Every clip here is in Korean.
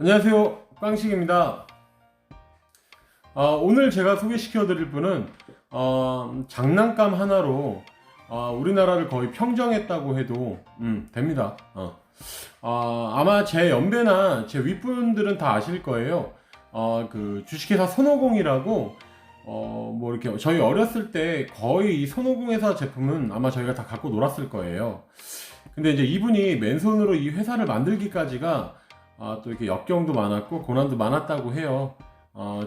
안녕하세요, 꽝식입니다. 오늘 제가 소개시켜 드릴 분은 장난감 하나로 우리나라를 거의 평정했다고 해도 됩니다. 아마 제 연배나 제 윗분들은 다 아실 거예요. 그 주식회사 손오공이라고 뭐 이렇게 저희 어렸을 때 거의 이 손오공 회사 제품은 아마 저희가 다 갖고 놀았을 거예요. 근데 이제 이분이 맨손으로 이 회사를 만들기까지가 또 이렇게 역경도 많았고 고난도 많았다고 해요.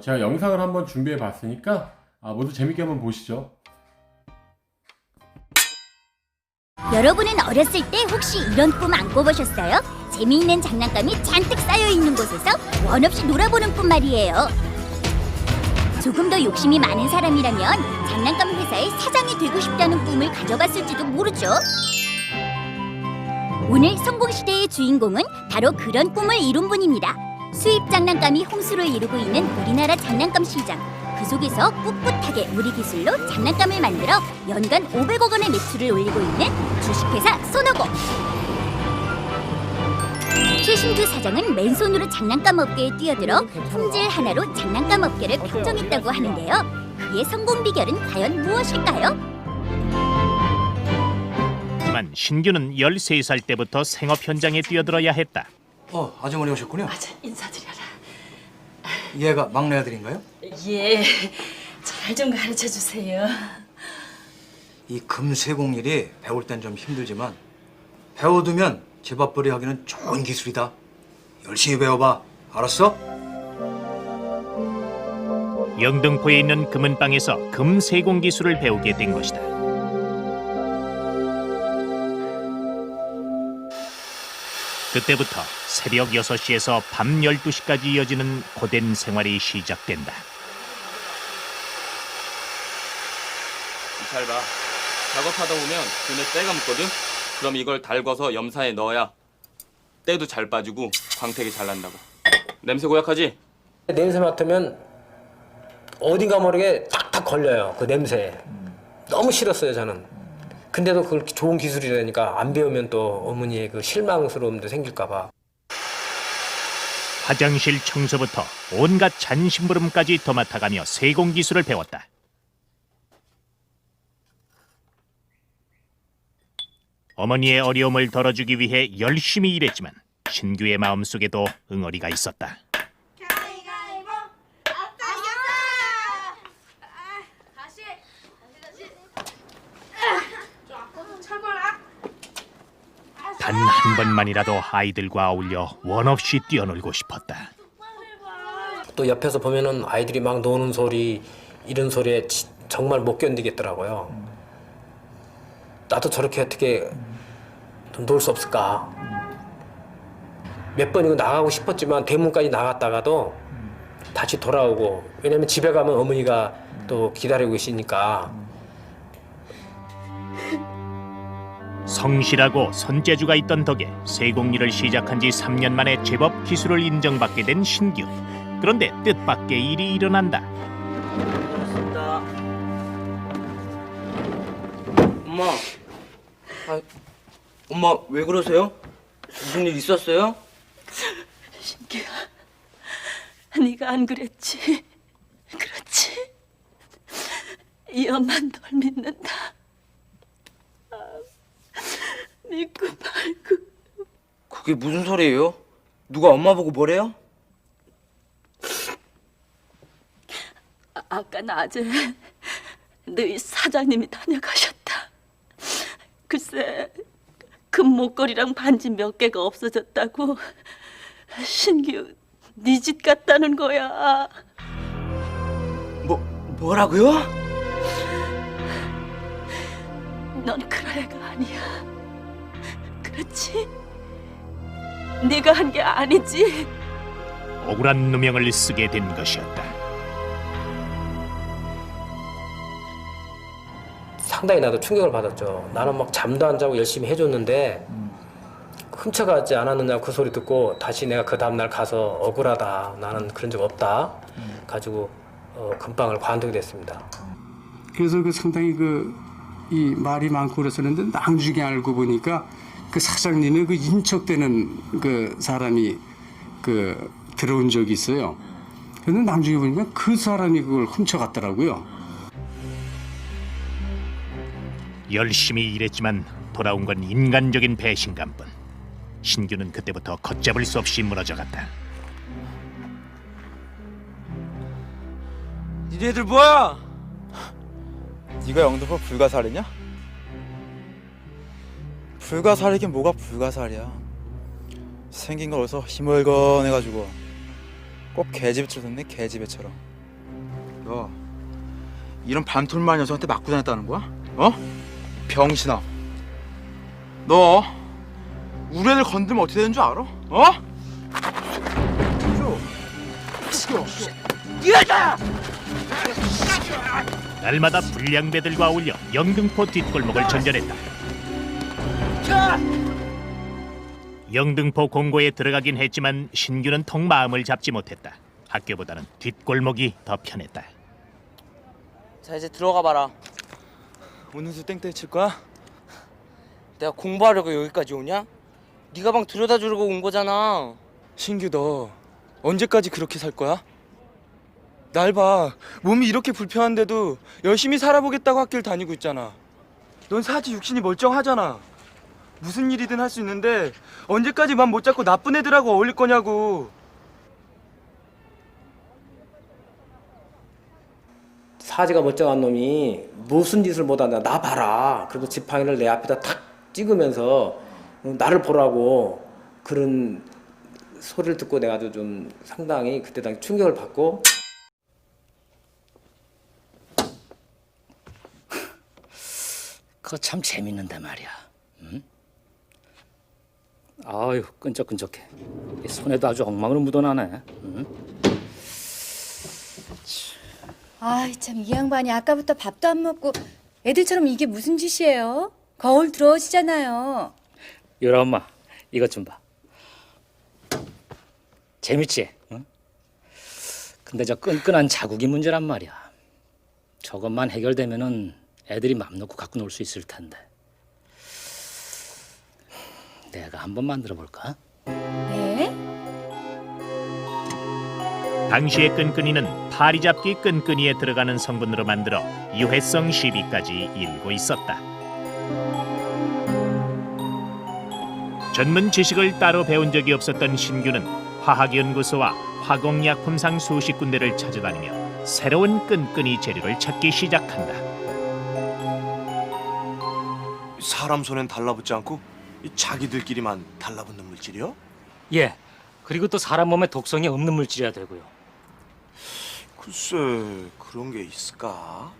제가 영상을 한번 준비해 봤으니까 모두 재밌게 한번 보시죠. 여러분은 어렸을 때 혹시 이런 꿈 안 꿔보셨어요? 재미있는 장난감이 잔뜩 쌓여있는 곳에서 원없이 놀아보는 꿈 말이에요. 조금 더 욕심이 많은 사람이라면 장난감 회사의 사장이 되고 싶다는 꿈을 가져봤을지도 모르죠. 오늘 성공시대의 주인공은 바로 그런 꿈을 이룬 분입니다. 수입 장난감이 홍수를 이루고 있는 우리나라 장난감 시장. 그 속에서 꿋꿋하게 우리 기술로 장난감을 만들어 연간 500억 원의 매출을 올리고 있는 주식회사 손오공. 최신규 사장은 맨손으로 장난감 업계에 뛰어들어 품질 하나로 장난감 업계를 평정했다고 하는데요. 그의 성공 비결은 과연 무엇일까요? 하지만 신규는 13살 때부터 생업 현장에 뛰어들어야 했다. 아주머니 오셨군요. 맞아, 인사드려라. 얘가 막내 아들인가요? 예, 잘 좀 가르쳐 주세요. 이 금세공 일이 배울 땐 좀 힘들지만 배워두면 제밥벌이 하기는 좋은 기술이다. 열심히 배워봐. 알았어? 영등포에 있는 금은방에서 금세공 기술을 배우게 된 것이다. 그때부터 새벽 6시에서 밤 12시까지 이어지는 고된 생활이 시작된다. 잘 봐. 작업하다 보면 눈에 때가 묻거든? 그럼 이걸 달궈서 염사에 넣어야 때도 잘 빠지고 광택이 잘 난다고. 냄새 고약하지? 냄새 맡으면 어딘가 모르게 탁탁 걸려요. 그 냄새에. 너무 싫었어요, 저는. 근데도 그걸 좋은 기술이라니까 안 배우면 또 어머니의 그 실망스러움도 생길까 봐. 화장실 청소부터 온갖 잔심부름까지 도맡아가며 세공 기술을 배웠다. 어머니의 어려움을 덜어주기 위해 열심히 일했지만 신규의 마음속에도 응어리가 있었다. 단 한 번만이라도 아이들과 어울려 원없이 뛰어놀고 싶었다. 또 옆에서 보면은 아이들이 막 노는 소리, 이런 소리에 정말 못 견디겠더라고요. 나도 저렇게 어떻게 좀 놀 수 없을까. 몇 번이고 나가고 싶었지만 대문까지 나갔다가도 다시 돌아오고, 왜냐면 집에 가면 어머니가 또 기다리고 계시니까. 성실하고 손재주가 있던 덕에 세공일을 시작한 지 3년 만에 제법 기술을 인정받게 된 신규. 그런데 뜻밖의 일이 일어난다. 엄마, 엄마 왜 그러세요? 무슨 일 있었어요? 신기야, 네가 안 그랬지? 그렇지? 이 엄만 널 믿는다. 믿고 말고. 그게 무슨 소리예요? 누가 엄마 보고 뭐래요? 아까 낮에 너희 사장님이 다녀가셨다. 글쎄, 금 목걸이랑 반지 몇 개가 없어졌다고. 신규, 네 집 같다는 거야. 뭐라고요? 넌 그럴 애가 아니야. 그렇지? 네가 한 게 아니지? 억울한 누명을 쓰게 된 것이었다. 상당히 나도 충격을 받았죠. 나는 막 잠도 안 자고 열심히 해줬는데 훔쳐가지 않았느냐 그 소리 듣고 다시 내가 그 다음날 가서 억울하다. 나는 그런 적 없다. 가지고 금방을 관두게 됐습니다. 그래서 상당히 이 말이 많고 그랬었는데 나중에 알고 보니까 그 사장님의 그 인척되는 그 사람이 그 들어온 적이 있어요. 근데 나중에 보니까 그 사람이 그걸 훔쳐갔더라고요. 열심히 일했지만 돌아온 건 인간적인 배신감뿐. 신규는 그때부터 걷잡을 수 없이 무너져갔다. 니네들 뭐야? 네가 영등포 불가사리냐? 불가사리긴 뭐가 불가사리야. 생긴 걸 어디서 희멀건해가지고 꼭 계집애처럼 됐네, 계집애처럼. 너 이런 반톨만 녀석한테 맞고 다녔다는 거야? 어? 병신아. 너 우리 애들 건들면 어떻게 되는 줄 알아? 어? 날마다 불량배들과 어울려 영등포 뒷골목을 전전했다. 영등포 공고에 들어가긴 했지만 신규는 통 마음을 잡지 못했다. 학교보다는 뒷골목이 더 편했다. 자 이제 들어가 봐라. 오늘 수 땡땡이 칠 거야? 내가 공부하려고 여기까지 오냐? 네 가방 들여다 주려고 온 거잖아. 신규 너 언제까지 그렇게 살 거야? 날 봐. 몸이 이렇게 불편한데도 열심히 살아보겠다고 학교를 다니고 있잖아. 넌 사지 육신이 멀쩡하잖아. 무슨 일이든 할 수 있는데 언제까지 맘 못 잡고 나쁜 애들하고 어울릴 거냐고. 사지가 멀쩡한 놈이 무슨 짓을 못하냐, 나 봐라. 그래도 지팡이를 내 앞에다 탁 찍으면서 나를 보라고 그런 소리를 듣고 내가 좀 상당히 그때 당시 충격을 받고. 그거 참 재밌는데 말이야. 응? 아유 끈적끈적해. 손에도 아주 엉망으로 묻어나네. 응? 아이 참 이 양반이 아까부터 밥도 안 먹고 애들처럼 이게 무슨 짓이에요? 거울 들어오시잖아요. 유라 엄마 이것 좀 봐. 재밌지? 응? 근데 저 끈끈한 자국이 문제란 말이야. 저것만 해결되면은 애들이 맘 놓고 갖고 놀 수 있을 텐데. 내가 한번 만들어 볼까? 네? 당시의 끈끈이는 파리잡기 끈끈이에 들어가는 성분으로 만들어 유해성 시비까지 일고 있었다. 전문 지식을 따로 배운 적이 없었던 신규는 화학연구소와 화공약품상 수십 군데를 찾아다니며 새로운 끈끈이 재료를 찾기 시작한다. 사람 손엔 달라붙지 않고 자기들끼리만 달라붙는 물질이요? 예. 그리고 또 사람 몸에 독성이 없는 물질이야 되고요. 글쎄 그런 게 있을까?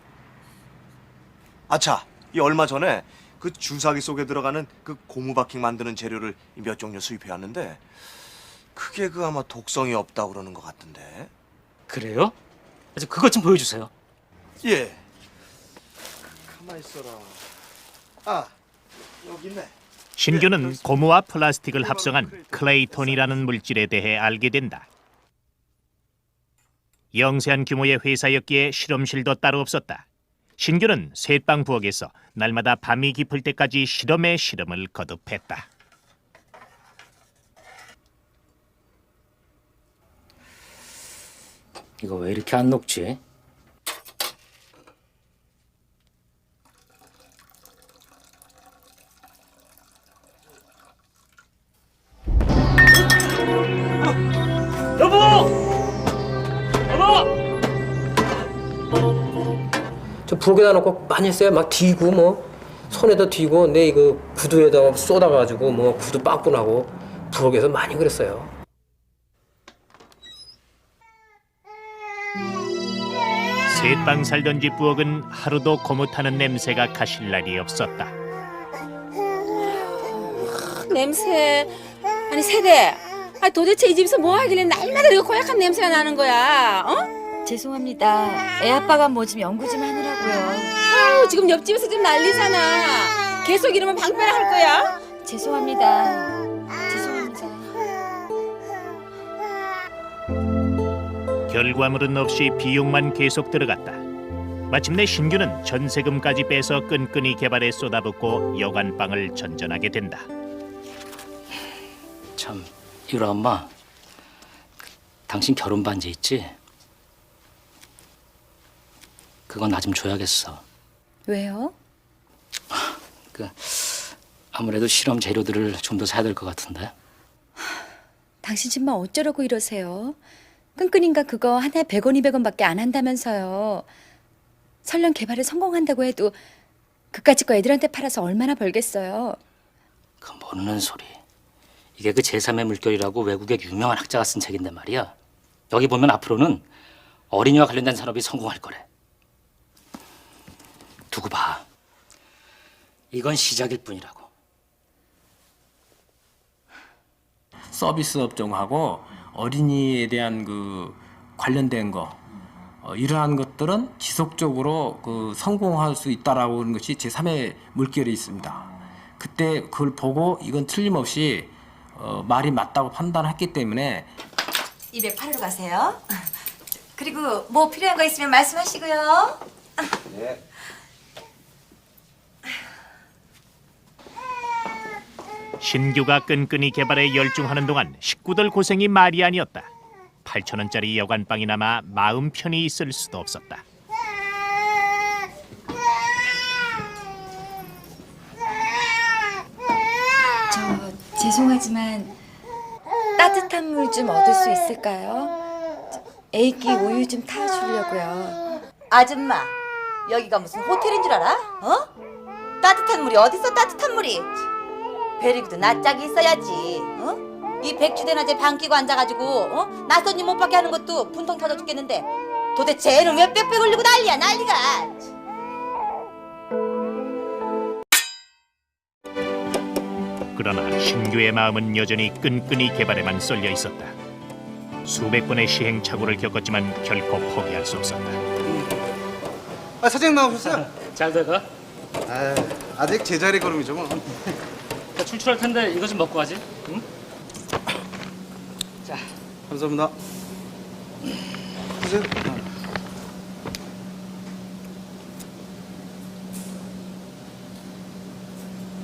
아차, 이 얼마 전에 그 주사기 속에 들어가는 그 고무바킹 만드는 재료를 몇 종류 수입해 왔는데 그게 그 아마 독성이 없다고 그러는 것 같은데. 그래요? 그것 좀 보여주세요. 예. 가만 있어라. 아, 여기 있네. 신규는 고무와 플라스틱을 합성한 클레이톤이라는 물질에 대해 알게 된다. 영세한 규모의 회사였기에 실험실도 따로 없었다. 신규는 셋방 부엌에서 날마다 밤이 깊을 때까지 실험에 실험을 거듭했다. 이거 왜 이렇게 안 녹지? 저 부엌에다 놓고 많이 했어요. 막 뒤고 뭐 손에다 뒤고 내 이거 구두에다가 쏟아가지고 뭐 구두 빵꾸 나고 부엌에서 많이 그랬어요. 셋방 살던 집 부엌은 하루도 고무 타는 냄새가 가실 날이 없었다. 냄새. 아니 세대. 아 도대체 이 집에서 뭐 하길래 날마다 이거 고약한 냄새가 나는 거야? 어? 죄송합니다. 애 아빠가 뭐 좀 연구 좀 하느라고요. 아우 지금 옆집에서 지금 난리잖아. 계속 이러면 방패라 할 거야. 죄송합니다. 죄송합니다. 결과물은 없이 비용만 계속 들어갔다. 마침내 신규는 전세금까지 빼서 끈끈이 개발에 쏟아붓고 여관방을 전전하게 된다. 참 유라 엄마 당신 결혼 반지 있지? 그건 나 좀 줘야겠어. 왜요? 아무래도 실험 재료들을 좀 더 사야 될 것 같은데. 당신 정말 어쩌려고 이러세요? 끈끈인가 그거 하나에 100원, 200원밖에 안 한다면서요. 설령 개발에 성공한다고 해도 그까짓 거 애들한테 팔아서 얼마나 벌겠어요. 그 모르는 소리. 이게 그 제3의 물결이라고 외국의 유명한 학자가 쓴 책인데 말이야. 여기 보면 앞으로는 어린이와 관련된 산업이 성공할 거래. 두고 봐. 이건 시작일 뿐이라고. 서비스 업종하고 어린이에 대한 그 관련된 거 이러한 것들은 지속적으로 그 성공할 수 있다라고 하는 것이 제3의 물결이 있습니다. 그때 그걸 보고 이건 틀림없이 말이 맞다고 판단했기 때문에 208으로 가세요. 그리고 뭐 필요한 거 있으면 말씀하시고요. 네. 신규가 끈끈이 개발에 열중하는 동안 식구들 고생이 말이 아니었다. 8,000원짜리 여간빵이 남아 마음 편히 있을 수도 없었다. 저 죄송하지만 따뜻한 물 좀 얻을 수 있을까요? 애기 우유 좀 타주려고요. 아줌마, 여기가 무슨 호텔인 줄 알아? 어? 따뜻한 물이 어딨어, 따뜻한 물이? 베리기도 낯짝이 있어야지. 어? 이 백주대낮에 방 끼고 앉아가지고 나 손님 못 받게 하는 것도 분통 터져 죽겠는데 도대체 애는 왜 빽빽 흘리고 난리야, 난리가. 그러나 신규의 마음은 여전히 끈끈이 개발에만 쏠려 있었다. 수백 번의 시행착오를 겪었지만 결코 포기할 수 없었다. 사장님 나오셨어요? 잘 돼가? 아직 제자리 걸음이죠 뭐. 출출할 텐데 이거 좀 먹고 가지. 응? 자, 감사합니다. 드세요.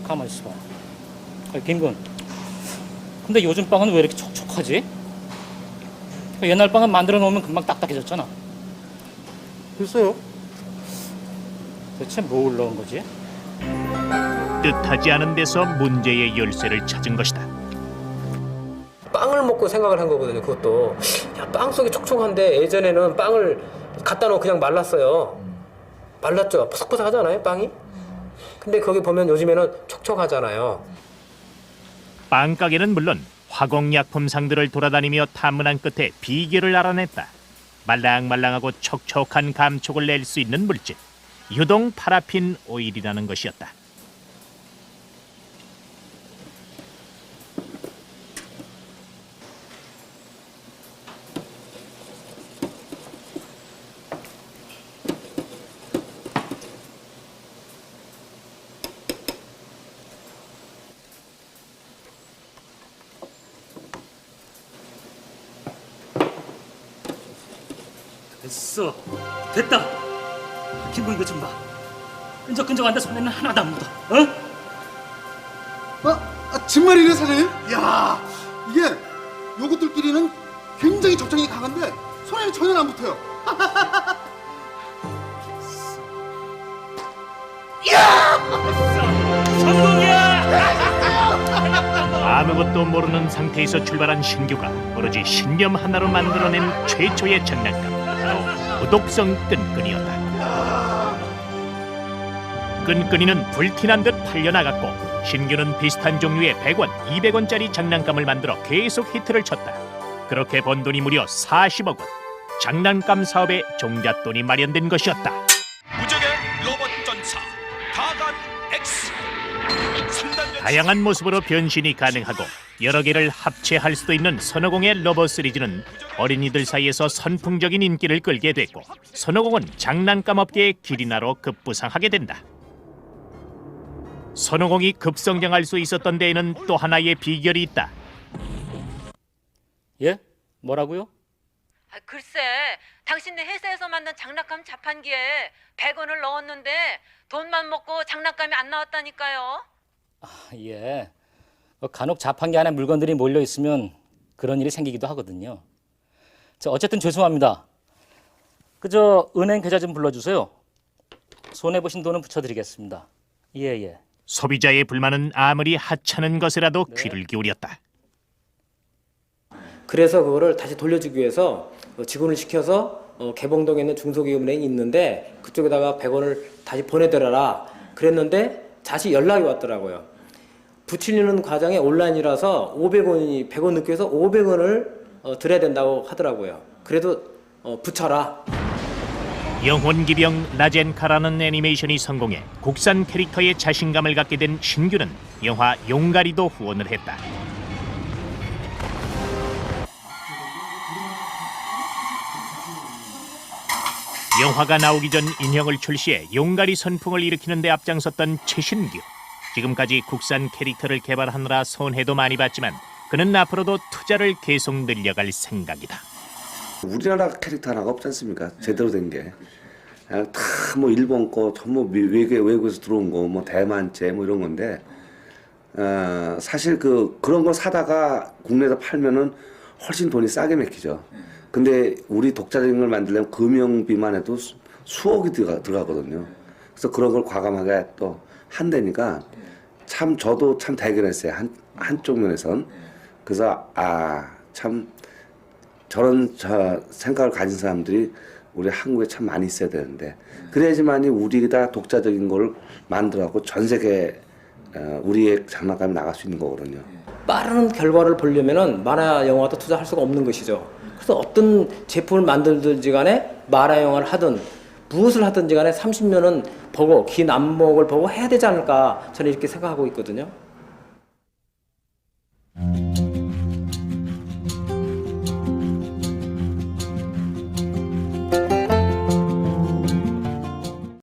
가만 있어봐. 김군. 근데 요즘 빵은 왜 이렇게 촉촉하지? 옛날 빵은 만들어 놓으면 금방 딱딱해졌잖아. 글쎄요. 대체 뭘 넣은 거지? 뜻하지 않은 데서 문제의 열쇠를 찾은 것이다. 빵을 먹고 생각을 한 거거든요. 그것도 야, 빵 속이 촉촉한데 예전에는 빵을 갖다 놓고 그냥 말랐어요. 말랐죠. 포석포석하잖아요, 빵이. 근데 거기 보면 요즘에는 촉촉하잖아요. 빵가게는 물론 화공약품 상들을 돌아다니며 탐문한 끝에 비결을 알아냈다. 말랑말랑하고 촉촉한 감촉을 낼 수 있는 물질, 유동 파라핀 오일이라는 것이었다. 됐어. 됐다. 김군 이거 좀 봐. 끈적끈적한데 손에는 하나도 안 묻어. 정말이네 사장님? 야, 이게 요것들끼리는 굉장히 접착력이 강한데 손에는 전혀 안 붙어요. 아무것도 모르는 상태에서 출발한 신규가 오로지 신념 하나로 만들어낸 최초의 장난감, 바로 고독성 끈끈이었다. 끈끈이는 불티난 듯 팔려나갔고 신규는 비슷한 종류의 100원, 200원짜리 장난감을 만들어 계속 히트를 쳤다. 그렇게 번 돈이 무려 40억 원. 장난감 사업에 종잣돈이 마련된 것이었다. 무적의 로봇 전사 가간 X. 다양한 모습으로 변신이 가능하고 여러 개를 합체할 수도 있는 선호공의 로봇 시리즈는 어린이들 사이에서 선풍적인 인기를 끌게 됐고 선호공은 장난감 업계의 기리나로 급부상하게 된다. 선호공이 급성장할 수 있었던 데에는 또 하나의 비결이 있다. 예? 뭐라고요? 글쎄, 당신네 회사에서 만든 장난감 자판기에 100원을 넣었는데 돈만 먹고 장난감이 안 나왔다니까요. 예. 간혹 자판기 안에 물건들이 몰려 있으면 그런 일이 생기기도 하거든요. 자, 어쨌든 죄송합니다. 그저 은행 계좌 좀 불러주세요. 손해 보신 돈은 붙여드리겠습니다. 예. 소비자의 불만은 아무리 하찮은 것이라도 귀를 기울였다. 그래서 그거를 다시 돌려주기 위해서 직원을 시켜서 개봉동에 있는 중소기업은행이 있는데 그쪽에다가 100원을 다시 보내드려라 그랬는데 다시 연락이 왔더라고요. 붙이려는 과정에 온라인이라서 500원이 100원 늦게 해서 500원을 드려야 된다고 하더라고요. 그래도 붙여라. 영혼기병 나젠카라는 애니메이션이 성공해 국산 캐릭터에 자신감을 갖게 된 신규는 영화 용가리도 후원을 했다. 영화가 나오기 전 인형을 출시해 용가리 선풍을 일으키는 데 앞장섰던 최신규. 지금까지 국산 캐릭터를 개발하느라 손해도 많이 봤지만 그는 앞으로도 투자를 계속 늘려갈 생각이다. 우리나라 캐릭터 하나가 없지 않습니까? 제대로 된 게. 다 뭐 일본 거, 전부 외국에서 들어온 거, 뭐 대만제 뭐 이런 건데, 사실 그런 걸 사다가 국내에서 팔면은 훨씬 돈이 싸게 맥히죠. 근데 우리 독자적인 걸 만들려면 금융비만 해도 수억이 들어가거든요. 그래서 그런 걸 과감하게 또 한다니까 참 저도 참 대견했어요. 한쪽 면에선. 그래서 참 저런 생각을 가진 사람들이 우리 한국에 참 많이 있어야 되는데 그래야지만이 우리가 독자적인 걸 만들어갖고 전 세계 우리의 장난감이 나갈 수 있는 거거든요. 빠른 결과를 보려면은 만화 영화도 투자할 수가 없는 것이죠. 그래서 어떤 제품을 만들든지 간에 만화 영화를 하든 무엇을 하든지 간에 30년은 보고 긴 안목을 보고 해야 되지 않을까 저는 이렇게 생각하고 있거든요.